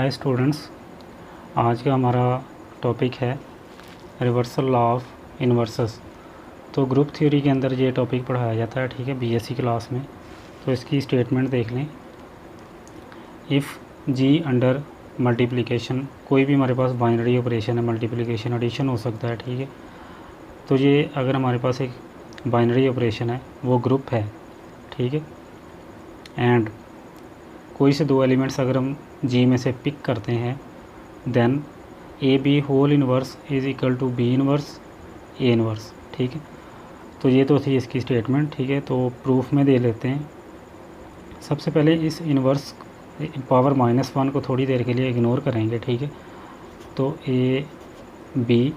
Hi students, आज का हमारा टॉपिक है रिवर्सल लॉ ऑफ इन्वर्सेस। तो ग्रुप थ्योरी के अंदर ये टॉपिक पढ़ाया जाता है, ठीक है, बीएससी क्लास में। तो इसकी स्टेटमेंट देख लें। इफ़ जी अंडर मल्टीप्लिकेशन, कोई भी हमारे पास बाइनरी ऑपरेशन है, मल्टीप्लिकेशन एडिशन हो सकता है, ठीक है। तो ये अगर हमारे पास एक बाइनरी ऑपरेशन है, वो ग्रुप है, ठीक है, एंड कोई से दो एलिमेंट्स अगर हम जी में से पिक करते हैं, then A B whole inverse is equal to B inverse A inverse, ठीक है। तो ये तो थी इसकी स्टेटमेंट, ठीक है। तो प्रूफ में दे लेते हैं। सबसे पहले इस इनवर्स पावर -1 को थोड़ी देर के लिए इग्नोर करेंगे, ठीक है। तो A B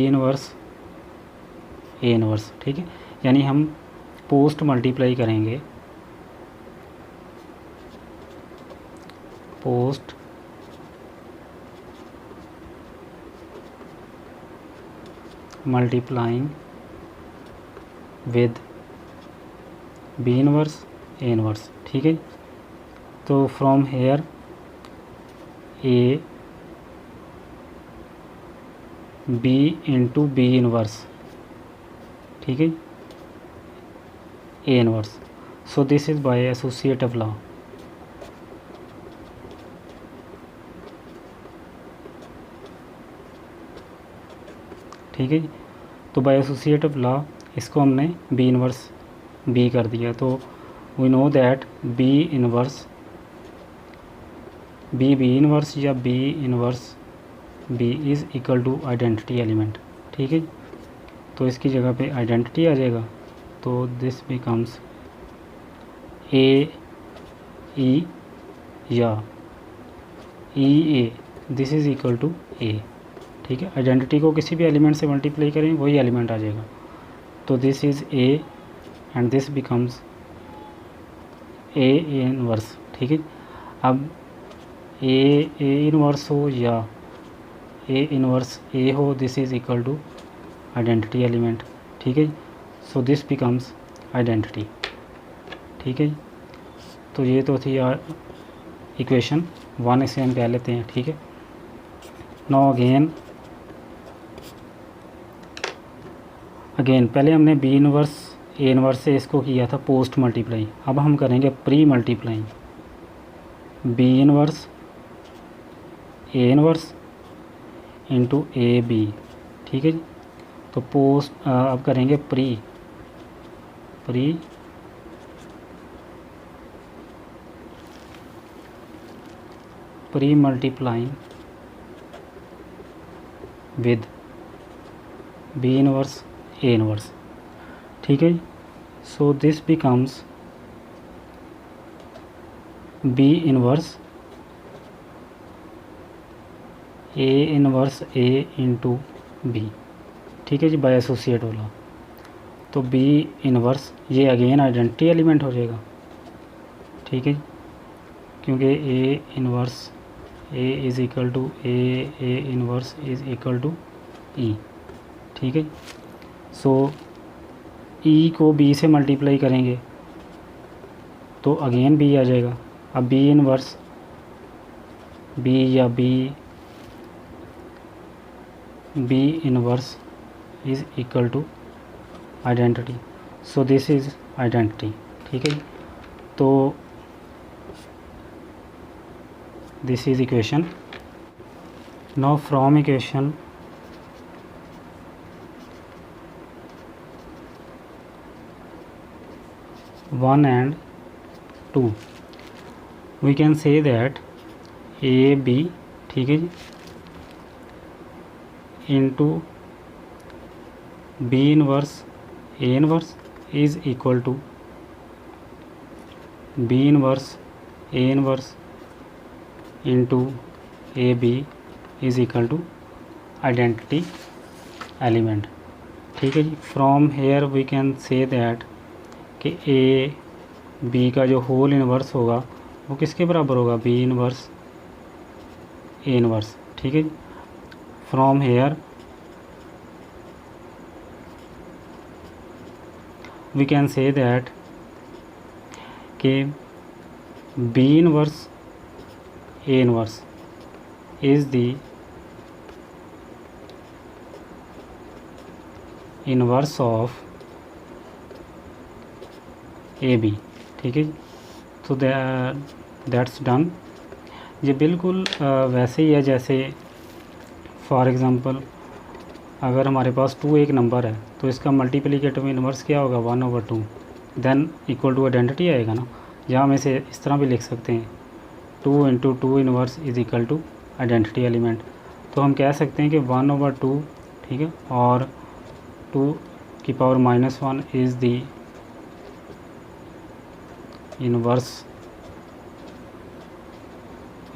inverse A inverse, ठीक है। यानी हम पोस्ट मल्टीप्लाई करेंगे, post multiplying with B inverse A inverse, ठीक है। तो from here A B into B inverse, ठीक है, A inverse. So this is by associative law, ठीक है। तो बाय एसोसिएटिव लॉ इसको हमने बी इनवर्स बी कर दिया। तो we know that B inverse B inverse या B inverse B is equal to identity element, ठीक है। तो इसकी जगह पे आइडेंटिटी आ जाएगा। तो दिस बिकम्स ए ई या ई ए, दिस इज़ इक्वल टू ए, ठीक है। आइडेंटिटी को किसी भी एलिमेंट से मल्टीप्लाई करें, वही एलिमेंट आ जाएगा। तो this is A and this becomes a inverse, ठीक है। अब ए इनवर्स हो या ए इनवर्स ए हो, this is equal to identity element, ठीक है। सो दिस बिकम्स आइडेंटिटी, ठीक है। तो ये तो थी इक्वेशन 1, इसे हम कह लेते हैं, ठीक है। नाउ अगेन पहले हमने बी इनवर्स ए इनवर्स से इसको किया था पोस्ट मल्टीप्लाई। अब हम करेंगे pre multiply, B inverse A inverse into A B, ठीक है जी। तो पोस्ट अब करेंगे pre multiplying with B inverse A inverse, ठीक है। So this becomes B inverse A inverse A into B, ठीक है जी, बाय एसोसिएट वाला। तो बी इनवर्स ये अगेन आइडेंटिटी एलिमेंट हो जाएगा, ठीक है, क्योंकि A inverse A is equal to A inverse is equal to E, ठीक है। सो ई को बी से मल्टीप्लाई करेंगे तो अगेन बी आ जाएगा। अब बी इनवर्स बी या B inverse is equal to identity. So this is identity, ठीक है। तो this is equation. Now from equation one and two we can say that A B, ठीक है जी, into B inverse A inverse is equal to B inverse A inverse into A B is equal to identity element, ठीक है जी। From here we can say that कि A B का जो whole inverse होगा वो किसके बराबर होगा, बी इनवर्स ए इनवर्स, ठीक है। From here we can say that कि B inverse A inverse is the inverse of A B, ठीक है। तो दैट्स डन। ये बिल्कुल वैसे ही है जैसे फॉर एग्ज़ाम्पल अगर हमारे पास 2 एक नंबर है तो इसका मल्टीप्लिकेटिव इनवर्स क्या होगा 1/2, देन इक्वल टू आइडेंटिटी आएगा ना। या हम इसे इस तरह भी लिख सकते हैं 2 × 2 inverse is equal to identity element. तो हम कह सकते हैं कि 1/2, ठीक है, और 2 की power -1 is the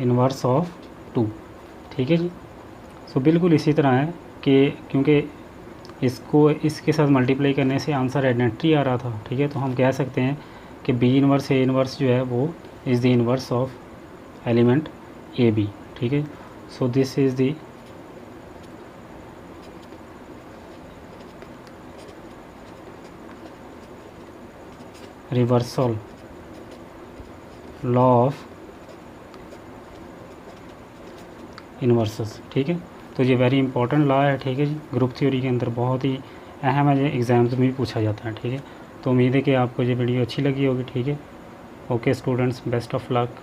inverse of 2, ठीक है जी। सो बिल्कुल इसी तरह है कि क्योंकि इसको इसके साथ मल्टीप्लाई करने से आंसर आइडेंटिटी आ रहा था, ठीक है, तो हम कह सकते हैं कि बी इनवर्स ए इनवर्स जो है वो is the inverse of element A B, ठीक है। So this is the reversal law of inverses, ठीक है। तो ये वेरी इंपॉर्टेंट लॉ है, ठीक है जी, ग्रुप थ्योरी के अंदर बहुत ही अहम है, ये एग्ज़ाम्स में भी पूछा जाता है, ठीक है। तो उम्मीद है कि आपको ये वीडियो अच्छी लगी होगी, ठीक है। Okay students, best of luck.